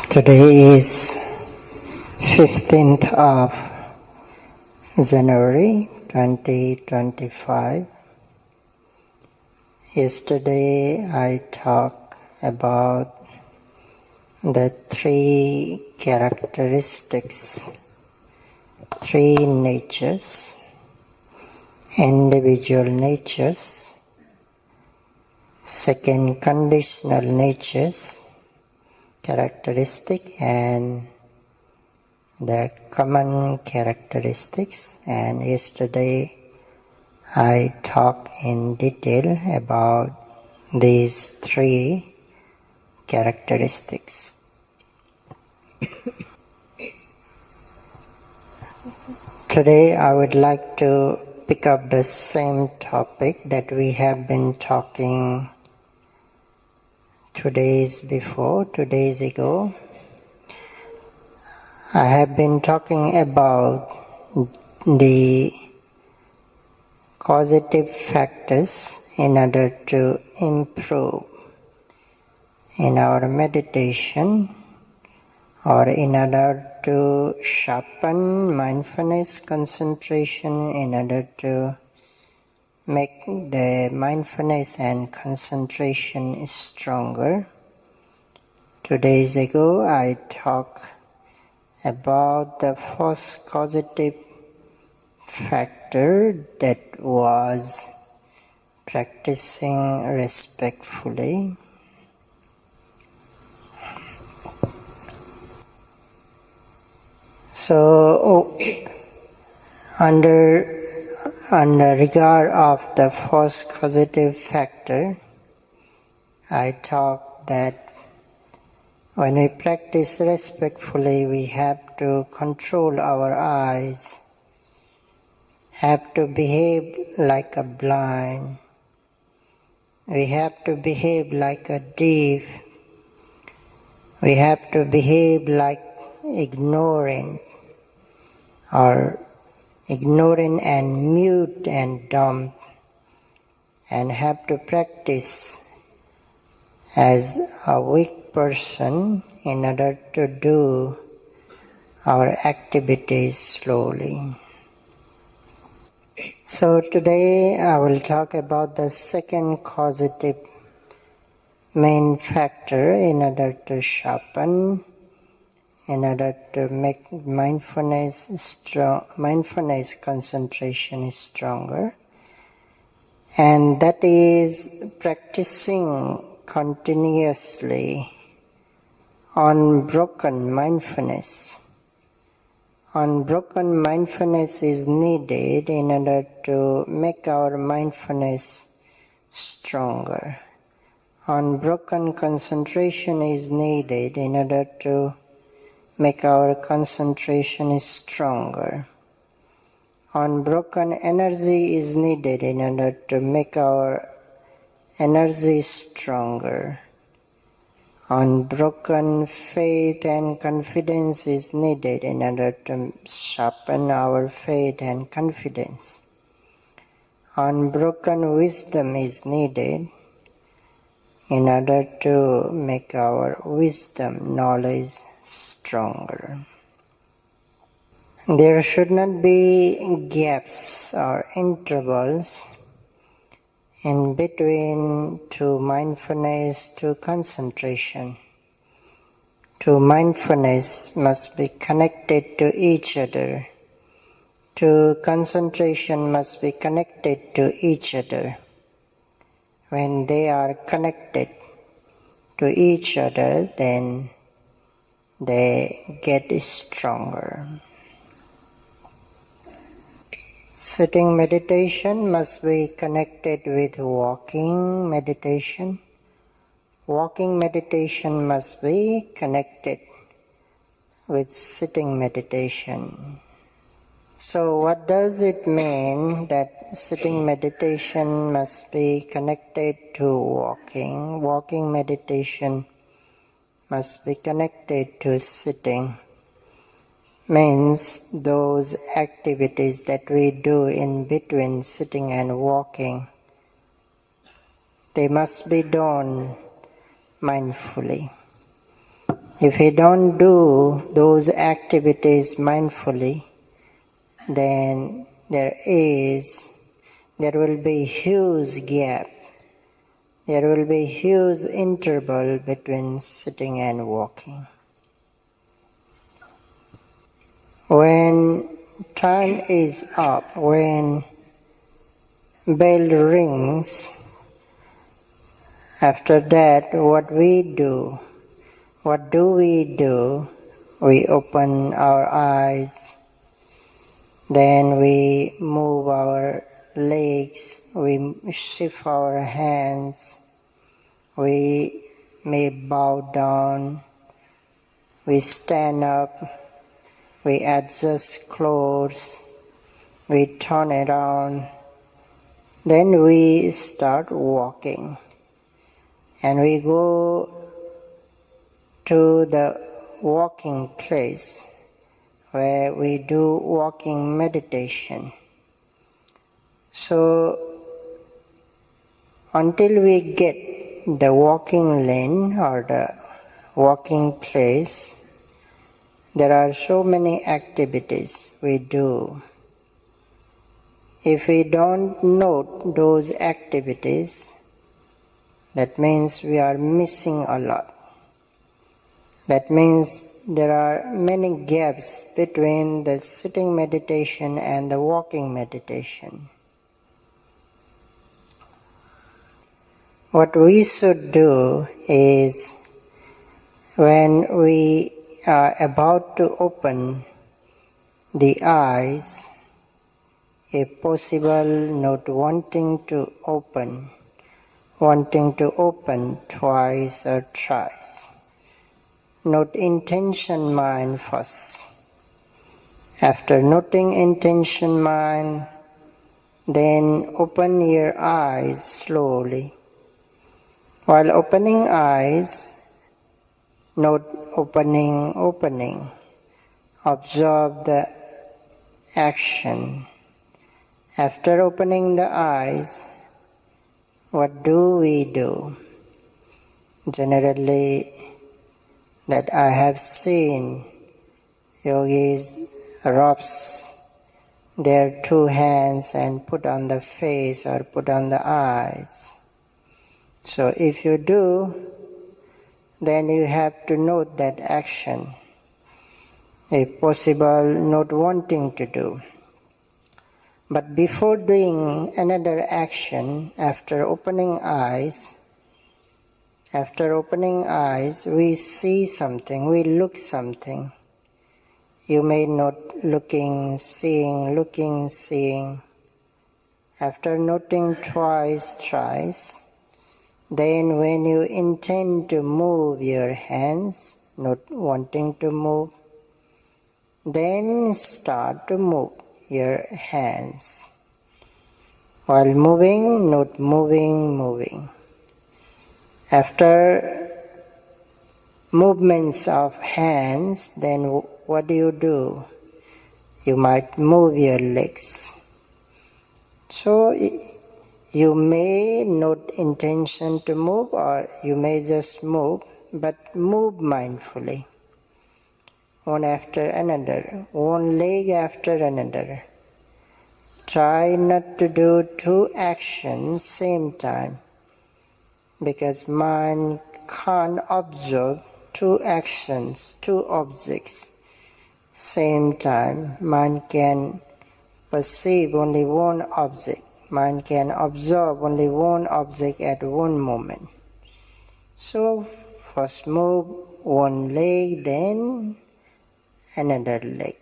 Today is 15th of January 2025. Yesterday I talked about the three characteristics, three natures, individual natures, second conditional natures, characteristic, and the common characteristics. And yesterday I talked in detail about these three characteristics. Today I would like to pick up the same topic that we have been talking 2 days ago. I have been talking about the causative factors in order to improve in our meditation, or in order to sharpen mindfulness concentration, in order to make the mindfulness and concentration stronger. 2 days ago I talked about the first causative factor, that was practicing respectfully. So under regard of the first causative factor, I talked that when we practice respectfully, we have to control our eyes, have to behave like a blind, we have to behave like a deaf, we have to behave like ignorant, or ignorant and mute and dumb, and have to practice as a weak person in order to do our activities slowly. So today I will talk about the second causative main factor in order to sharpen, in order to make mindfulness concentration stronger, and that is practicing continuously unbroken mindfulness. Unbroken mindfulness is needed in order to make our mindfulness stronger. Unbroken concentration is needed in order to make our concentration stronger. Unbroken energy is needed in order to make our energy stronger. Unbroken faith and confidence is needed in order to sharpen our faith and confidence. Unbroken wisdom is needed in order to make our wisdom, knowledge stronger. There should not be gaps or intervals in between to mindfulness to concentration. Two mindfulness must be connected to each other. Two concentration must be connected to each other. When they are connected to each other, then they get stronger. Sitting meditation must be connected with walking meditation. Walking meditation must be connected with sitting meditation. So what does it mean that sitting meditation must be connected to walking? Walking meditation must be connected to sitting. Means those activities that we do in between sitting and walking They must be done mindfully. If we don't do those activities mindfully, then there will be huge gap. There will be huge interval between sitting and walking. When time is up, when bell rings, after that what do we do? We open our eyes, then we move our legs, we shift our hands, we may bow down, we stand up, we adjust clothes, we turn around, then we start walking. And we go to the walking place where we do walking meditation. So until we get the walking lane or the walking place, there are so many activities we do. If we don't note those activities, that means we are missing a lot. That means there are many gaps between the sitting meditation and the walking meditation. What we should do is, when we are about to open the eyes, if possible not wanting to open twice or thrice. Note intention mind first. After noting intention mind, then open your eyes slowly. While opening eyes, note opening. Observe the action. After opening the eyes, what do we do? Generally, that I have seen yogis rubs their two hands and put on the face or put on the eyes. So if you do, then you have to note that action. If possible, not wanting to do. But before doing another action, after opening eyes, we see something, we look something. You may not looking, seeing. After noting twice, thrice, then when you intend to move your hands, not wanting to move, then start to move your hands. While moving, not moving. After movements of hands, then what do? You might move your legs. So you may not intention to move, or you may just move, but move mindfully. One after another, one leg after another. Try not to do two actions same time, because mind can't observe two actions, two objects same time. Mind can perceive only one object. Mind can observe only one object at one moment. So first move one leg, then another leg.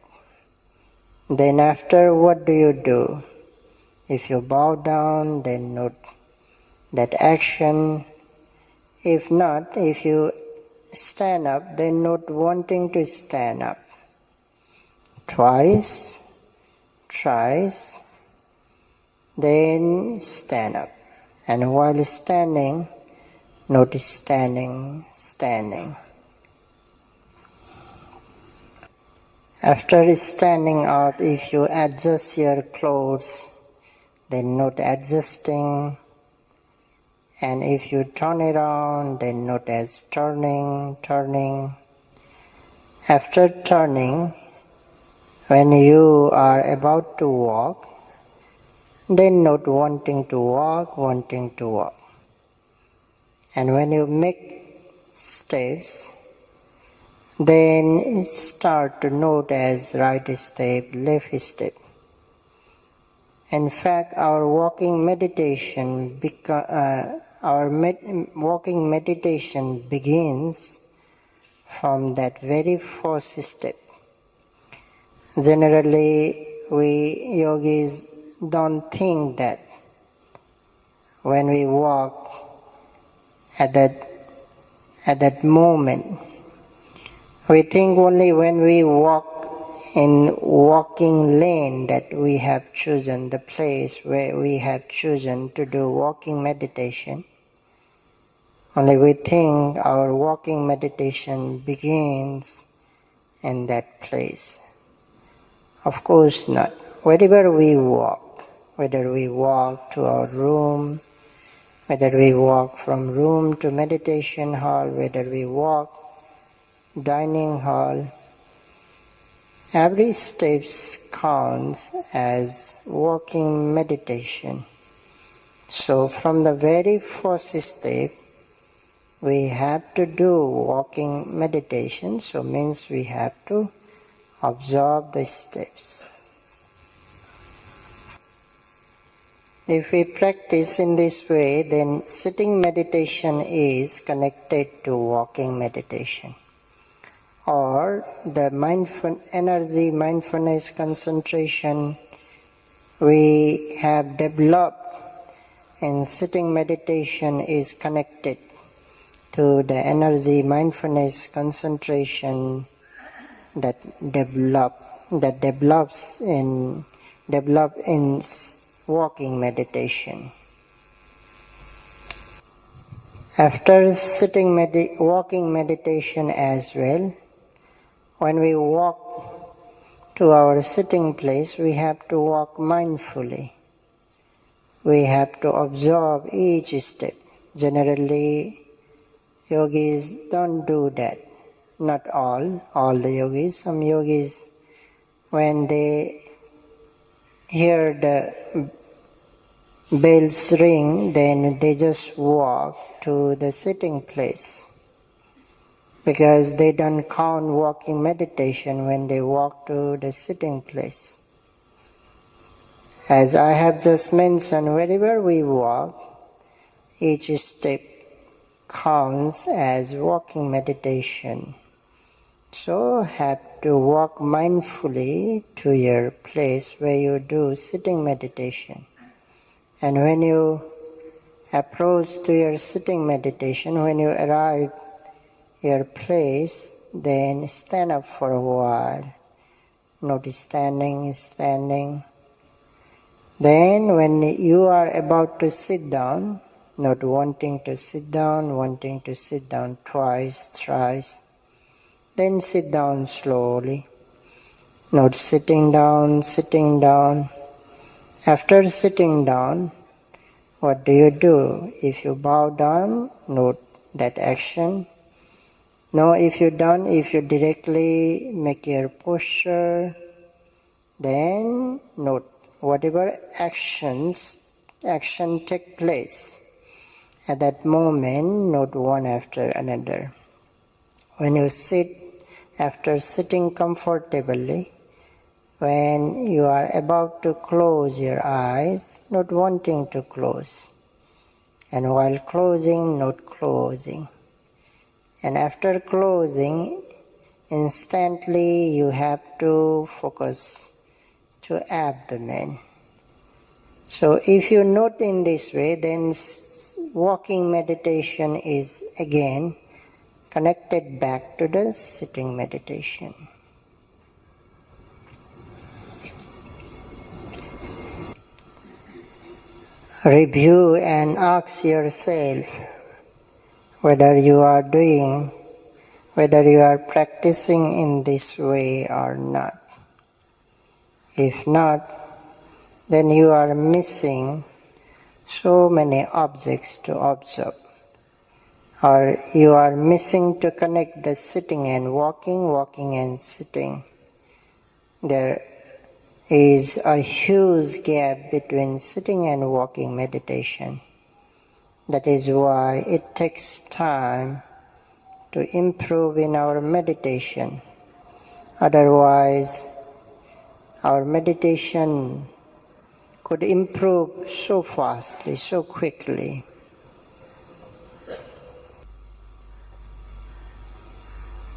Then after, what do? If you bow down, then note that action. If not, if you stand up, then not wanting to stand up. Twice, thrice, then stand up. And while standing, notice standing. After standing up, if you adjust your clothes, then note adjusting. And if you turn around, then note as turning, turning. After turning, when you are about to walk, then note wanting to walk, wanting to walk. And when you make steps, then start to note as right step, left step. In fact, our walking meditation begins from that very first step. Generally, we yogis don't think that when we walk at that moment. We think only when we walk in walking lane that we have chosen the place where we have chosen to do walking meditation. Only we think our walking meditation begins in that place. Of course not. Wherever we walk, whether we walk to our room, whether we walk from room to meditation hall, whether we walk dining hall, every step counts as walking meditation. So from the very first step, we have to do walking meditation, so means we have to observe the steps. If we practice in this way, then sitting meditation is connected to walking meditation. Or the mindfulness concentration we have developed in sitting meditation is connected to the energy mindfulness concentration that develops in walking meditation. After sitting walking meditation as well, when we walk to our sitting place, we have to walk mindfully. We have to observe each step. Generally, yogis don't do that. Not all the yogis. Some yogis, when they hear the bells ring, then they just walk to the sitting place, because they don't count walking meditation when they walk to the sitting place. As I have just mentioned, wherever we walk, each step counts as walking meditation. So have to walk mindfully to your place where you do sitting meditation. And when you approach to your sitting meditation, when you arrive your place, then stand up for a while. Notice standing. Then when you are about to sit down, not wanting to sit down twice, thrice, then sit down slowly. Not sitting down. After sitting down, what do you do? If you bow down, note that action. No, if you directly make your posture, then note whatever action take place. At that moment, note one after another. When you sit, after sitting comfortably, when you are about to close your eyes, not wanting to close. And while closing, not closing. And after closing, instantly you have to focus to abdomen. So if you note in this way, then walking meditation is again connected back to the sitting meditation. Review and ask yourself whether you are practicing in this way or not. If not, then you are missing so many objects to observe. Or you are missing to connect the sitting and walking, walking and sitting. There is a huge gap between sitting and walking meditation. That is why it takes time to improve in our meditation. Otherwise, our meditation could improve so fastly, so quickly.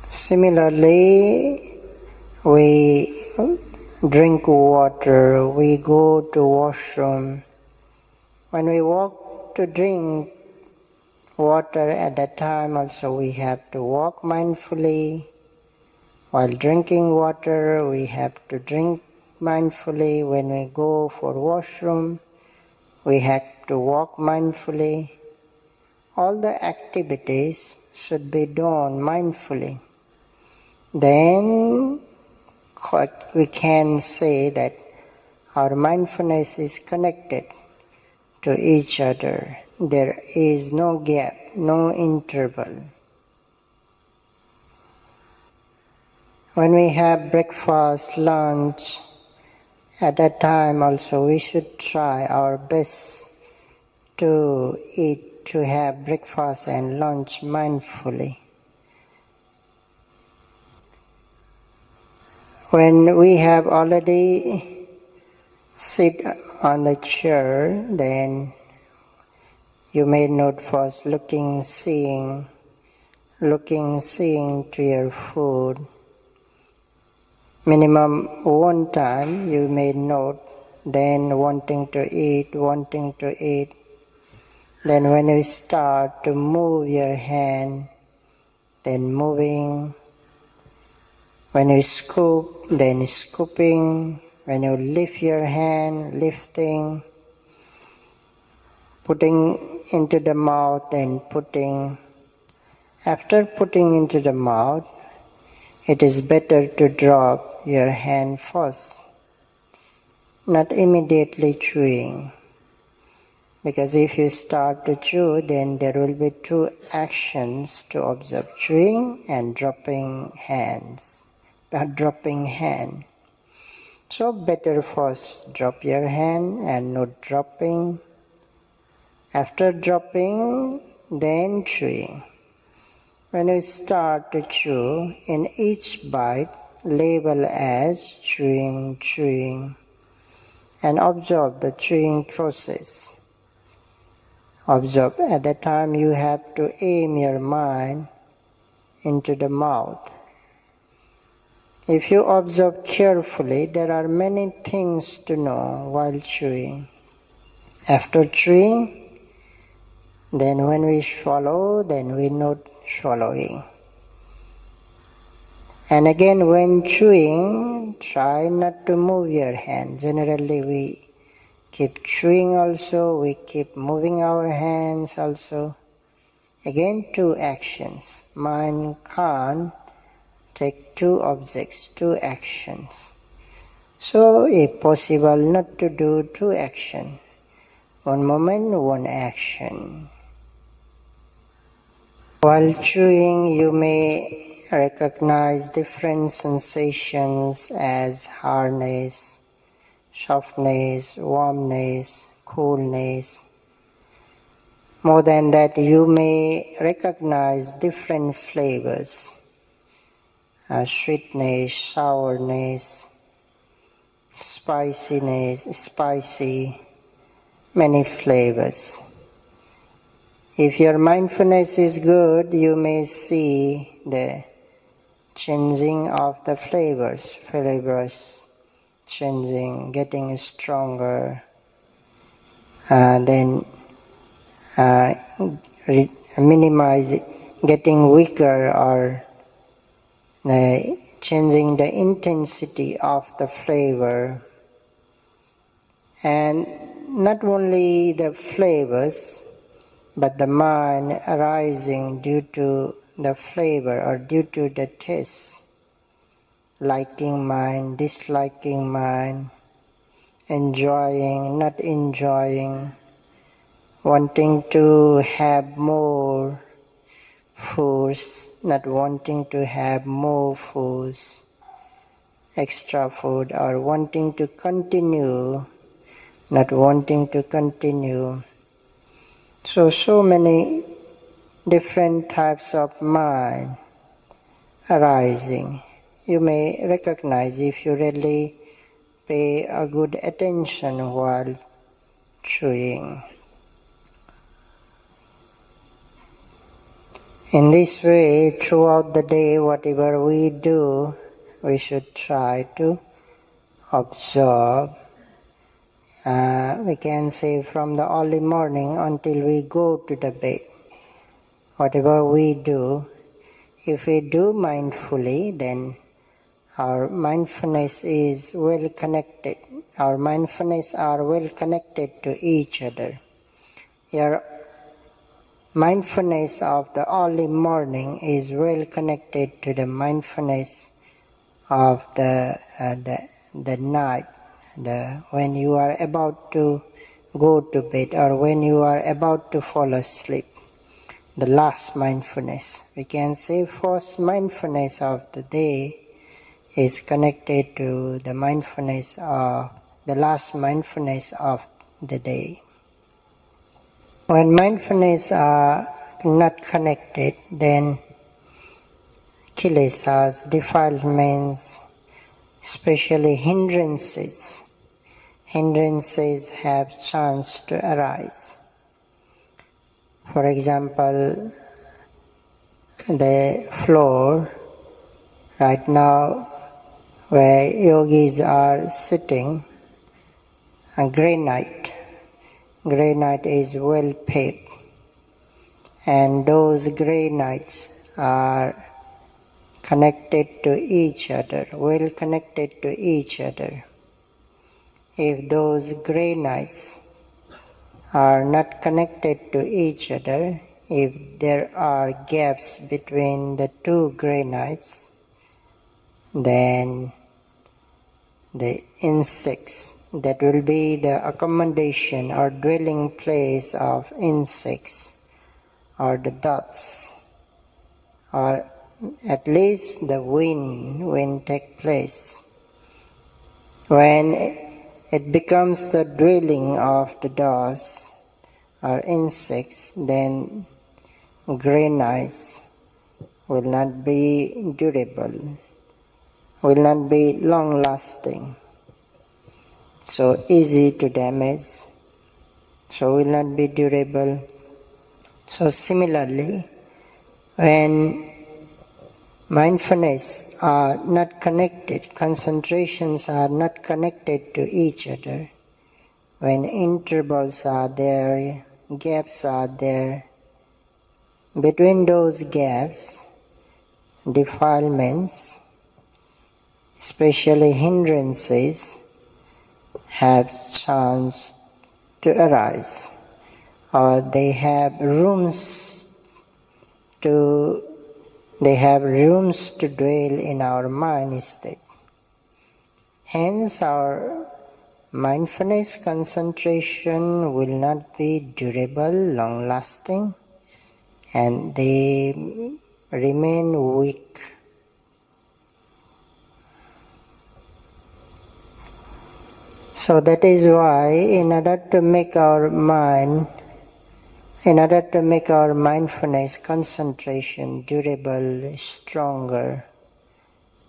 Similarly, we drink water, we go to washroom. When we walk to drink water at that time also we have to walk mindfully. While drinking water, we have to drink mindfully. When we go for washroom, we have to walk mindfully. All the activities should be done mindfully. Then we can say that our mindfulness is connected to each other. There is no gap, no interval. When we have breakfast, lunch, at that time also we should try our best to eat, to have breakfast and lunch mindfully. When we have already sit on the chair, then you may note first looking, seeing to your food. Minimum one time you may note, then wanting to eat. Then when you start to move your hand, then moving. When you scoop, then scooping. When you lift your hand, lifting. Putting into the mouth, then putting. After putting into the mouth, it is better to drop your hand first, not immediately chewing. Because if you start to chew, then there will be two actions to observe, chewing and dropping hand. So better first drop your hand and not dropping. After dropping, then chewing. When you start to chew, in each bite, label as chewing, and observe the chewing process. Observe, at that time you have to aim your mind into the mouth. If you observe carefully, there are many things to know while chewing. After chewing, then when we swallow, then we note swallowing. And again, when chewing, try not to move your hand. Generally, we keep chewing also, we keep moving our hands also. Again, two actions. Mind can't take two objects, two actions. So, if possible, not to do two actions. One moment, one action. While chewing, you may recognize different sensations as hardness, softness, warmness, coolness. More than that, you may recognize different flavors, sweetness, sourness, spicy, many flavors. If your mindfulness is good, you may see the changing of the flavors changing, getting stronger, then minimize, getting weaker, or changing the intensity of the flavor. And not only the flavors, but the mind arising due to the flavor or due to the taste. Liking mind, disliking mind, enjoying, not enjoying, wanting to have more foods, not wanting to have more foods, extra food, or wanting to continue, not wanting to continue. So many different types of mind arising. You may recognize if you really pay a good attention while chewing. In this way, throughout the day, whatever we do, we should try to observe. We can say from the early morning until we go to the bed. Whatever we do, if we do mindfully, then our mindfulness is well connected. Our mindfulness are well connected to each other. Your mindfulness of the early morning is well connected to the mindfulness of the night, when you are about to go to bed or when you are about to fall asleep. The last mindfulness, we can say first mindfulness of the day is connected to the mindfulness of the last mindfulness of the day. When mindfulness are not connected, then kilesas, defilements, especially hindrances have chance to arise. For example, the floor right now where yogis are sitting, a granite is well paved, and those granites are connected to each other, well connected to each other. If those granites are not connected to each other, if there are gaps between the two granites, then the insects, that will be the accommodation or dwelling place of insects, or the dots, or at least the wind take place. When it becomes the dwelling of the dots or insects, then granites will not be durable, will not be long-lasting, so easy to damage, so will not be durable. So similarly, when mindfulness are not connected, concentrations are not connected to each other, when intervals are there, gaps are there, between those gaps, defilements, especially hindrances, have chance to arise, or they have rooms to dwell in our mind state. Hence, our mindfulness concentration will not be durable, long-lasting, and they remain weak. So that is why, in order to make our mindfulness concentration durable, stronger,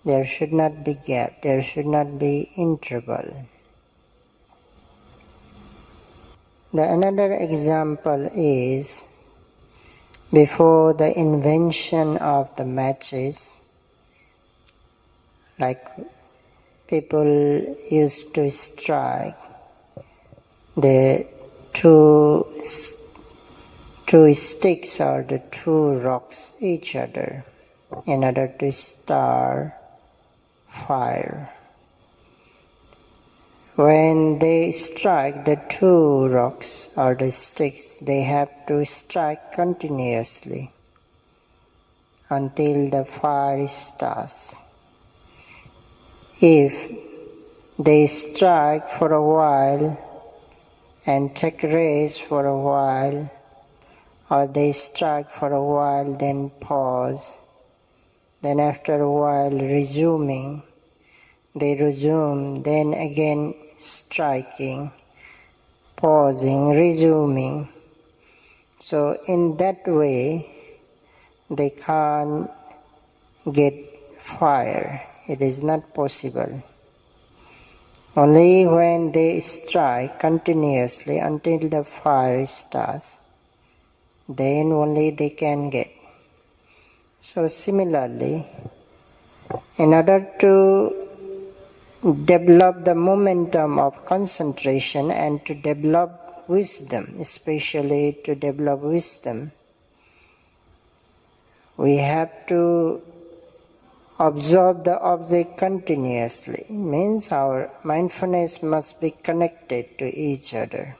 there should not be gap, there should not be interval. Another example is, before the invention of the matches, like people used to strike the two sticks or the two rocks each other in order to start fire. When they strike the two rocks or the sticks, they have to strike continuously until the fire starts. If they strike for a while and take rest for a while, or they strike for a while, then pause, then after a while resuming, they resume, then again striking, pausing, resuming. So in that way, they can't get fire. It is not possible. Only when they strike continuously until the fire starts, then only they can get. So similarly, in order to develop the momentum of concentration and to develop wisdom, especially to develop wisdom, we have to observe the object continuously. Means our mindfulness must be connected to each other.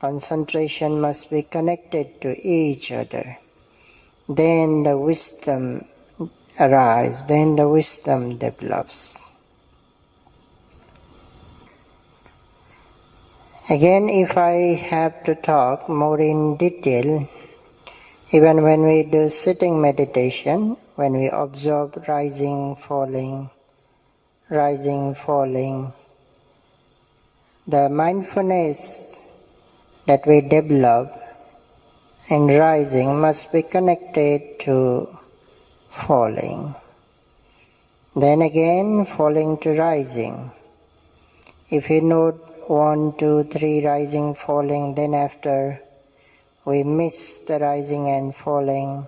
Concentration must be connected to each other. Then the wisdom arises, then the wisdom develops. Again, if I have to talk more in detail, even when we do sitting meditation, when we observe rising, falling, the mindfulness that we develop in rising must be connected to falling. Then again, falling to rising. If you note 1, 2, 3 rising, falling, then after we miss the rising and falling,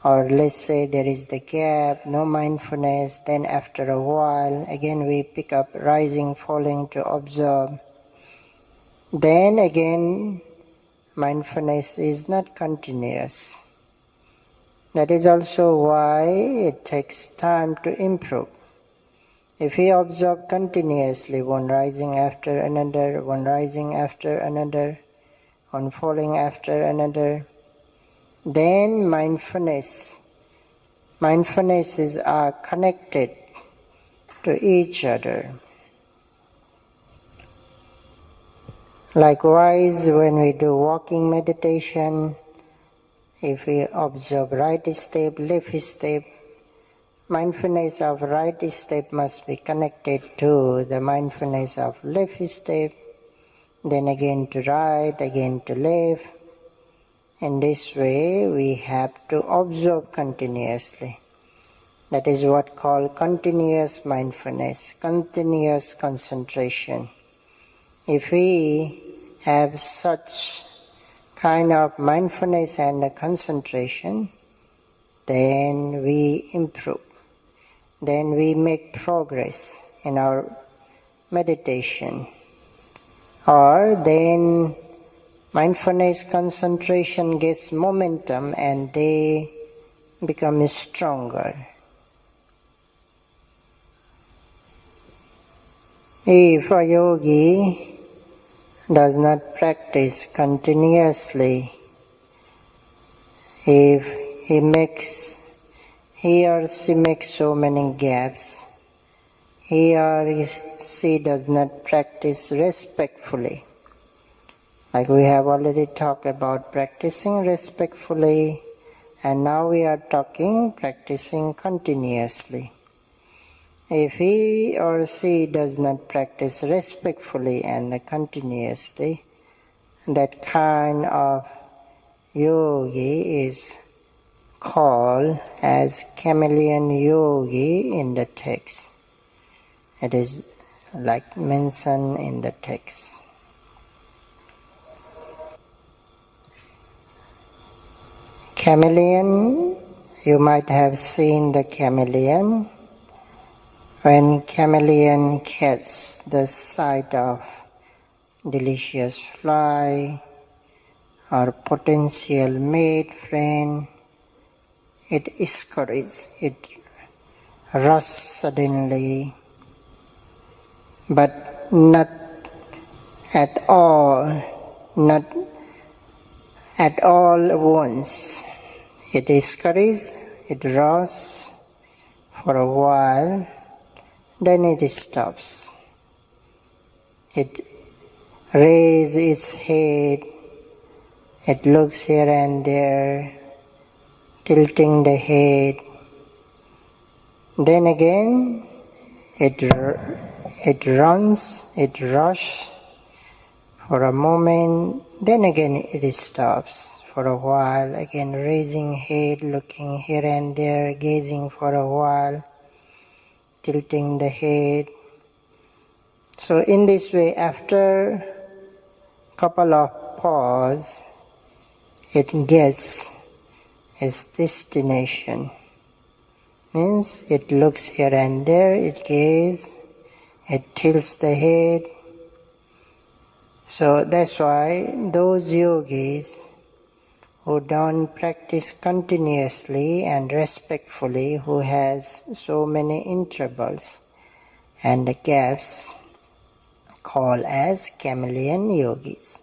or let's say there is the gap, no mindfulness, then after a while again we pick up rising, falling to observe. Then again mindfulness is not continuous. That is also why it takes time to improve. If we observe continuously, one rising after another, one rising after another, one falling after another, then mindfulnesses are connected to each other. Likewise, when we do walking meditation, if we observe right step, left step, mindfulness of right step must be connected to the mindfulness of left step, then again to right, again to left. In this way, we have to observe continuously. That is what called continuous mindfulness, continuous concentration. If we have such kind of mindfulness and concentration, then we improve. Then we make progress in our meditation. Or then mindfulness concentration gets momentum and they become stronger. If a yogi does not practice continuously, if he or she makes so many gaps, he or she does not practice respectfully. Like we have already talked about practicing respectfully, and now we are talking practicing continuously. If he or she does not practice respectfully and continuously, that kind of yogi is called as chameleon yogi in the text. It is like mentioned in the text. Chameleon, you might have seen the chameleon. When chameleon catches the sight of delicious fly or potential mate friend, it scurries, it rushes suddenly, but not at all once. It scurries, it rushes for a while, then it stops. It raise its head. It looks here and there, tilting the head. Then again, it runs, it rushes for a moment. Then again, it stops for a while. Again, raising head, looking here and there, gazing for a while, tilting the head. So in this way, after a couple of pause, it gets its destination. Means it looks here and there, it gazes, it tilts the head. So that's why those yogis who don't practice continuously and respectfully, who has so many intervals and gaps, called as chameleon yogis.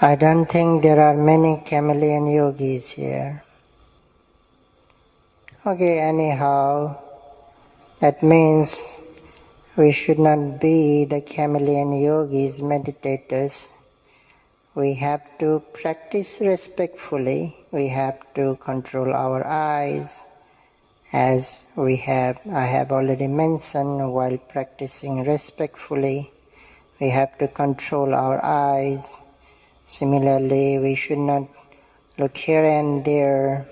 I don't think there are many chameleon yogis here. Okay, anyhow, that means we should not be the chameleon yogis, meditators. We have to practice respectfully. We have to control our eyes. As I have already mentioned, while practicing respectfully, we have to control our eyes. Similarly, we should not look here and there,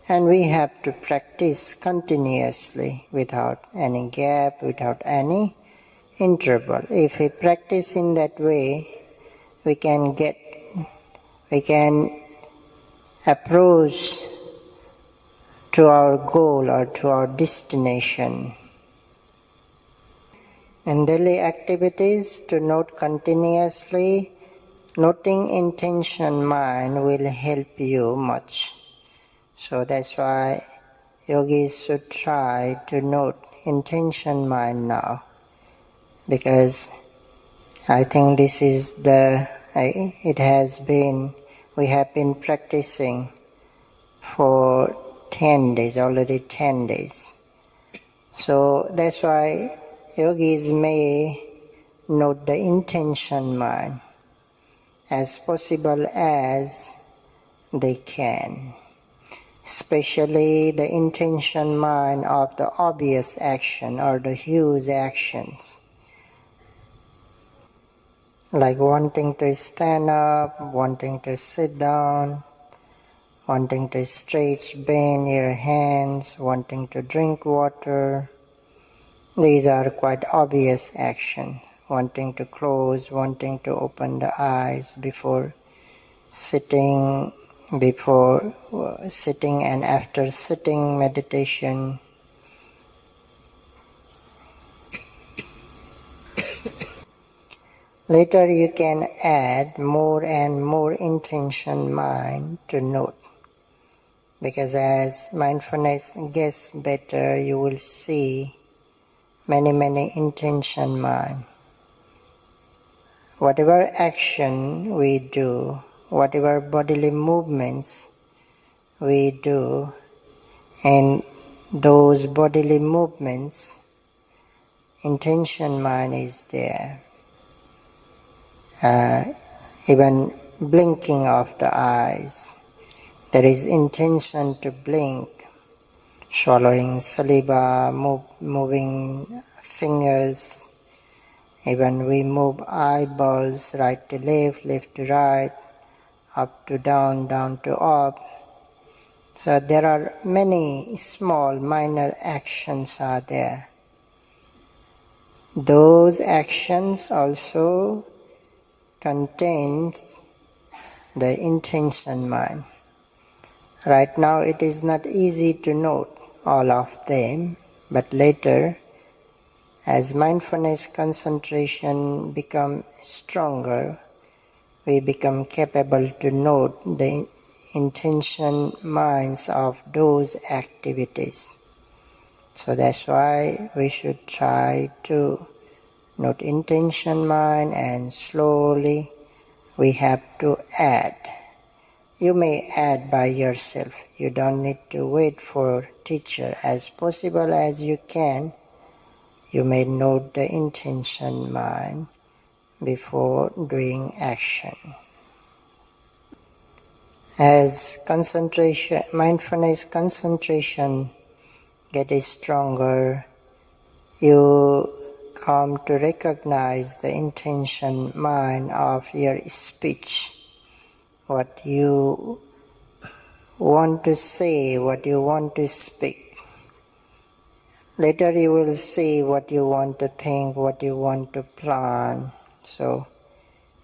and we have to practice continuously without any gap, without any interval. If we practice in that way, we can approach to our goal or to our destination. In daily activities, to note continuously, noting intention mind will help you much. So that's why yogis should try to note intention mind now, because I think this is we have been practicing for 10 days, already 10 days. So that's why yogis may note the intention mind as possible as they can, especially the intention mind of the obvious action or the huge actions, like wanting to stand up, wanting to sit down, wanting to stretch, bend your hands, wanting to drink water. These are quite obvious actions. Wanting to close, wanting to open the eyes before sitting and after sitting meditation. Later you can add more and more intention mind to note, because as mindfulness gets better, you will see many intention mind. Whatever action we do, whatever bodily movements we do, and those bodily movements, intention mind is there. Even blinking of the eyes, there is intention to blink. Swallowing saliva, moving fingers, even we move eyeballs right to left, left to right, up to down, down to up. So there are many small minor actions are there. Those actions also contains the intention mind. Right now it is not easy to note all of them, but later, as mindfulness concentration becomes stronger, we become capable to note the intention minds of those activities. So that's why we should try to note intention mind, and slowly we have to add. You may add by yourself. You don't need to wait for teacher. As possible as you can, you may note the intention mind before doing action. As concentration, mindfulness concentration gets stronger, you come to recognize the intention mind of your speech, what you want to say, what you want to speak. Later you will see what you want to think, what you want to plan. So,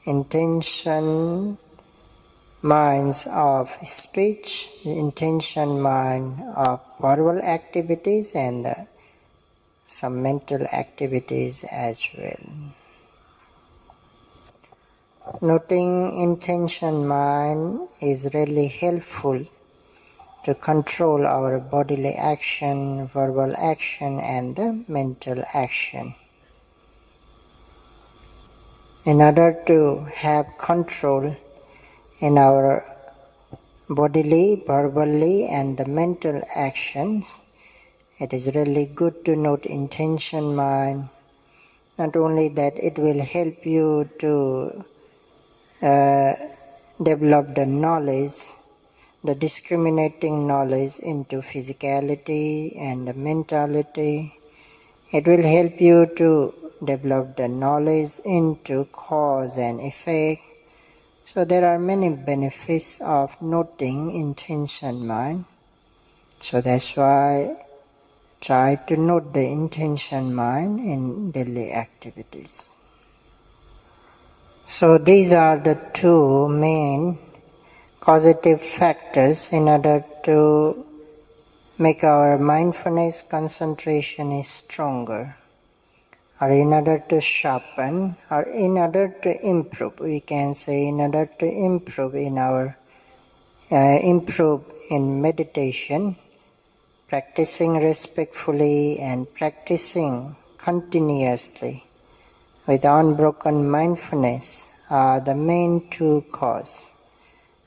intention minds of speech, intention mind of verbal activities, and some mental activities as well. Noting intention mind is really helpful to control our bodily action, verbal action, and the mental action. In order to have control in our bodily, verbally, and the mental actions, it is really good to note intention mind. Not only that, it will help you to develop the knowledge, the discriminating knowledge into physicality and the mentality. It will help you to develop the knowledge into cause and effect. So there are many benefits of noting intention mind. So that's why try to note the intention mind in daily activities. So these are the two main causative factors in order to make our mindfulness concentration is stronger, or in order to sharpen, or in order to improve. We can say in order to improve in our improve in meditation, practicing respectfully and practicing continuously with unbroken mindfulness are the main two causes.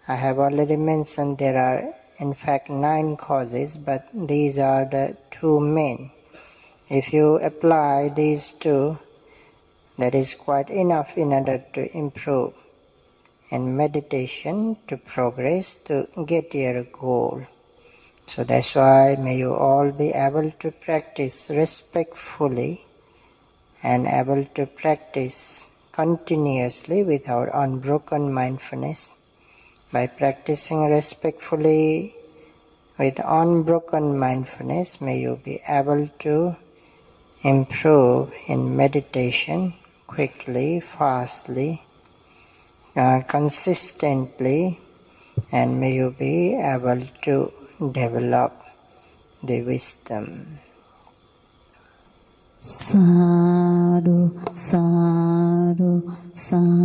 I have already mentioned there are in fact 9 causes, but these are the two main. If you apply these two, that is quite enough in order to improve in meditation, to progress, to get your goal. So that's why may you all be able to practice respectfully and able to practice continuously without unbroken mindfulness. By practicing respectfully with unbroken mindfulness, may you be able to improve in meditation quickly, fastly, consistently, and may you be able to develop the wisdom. Sadhu, sadhu, sadhu.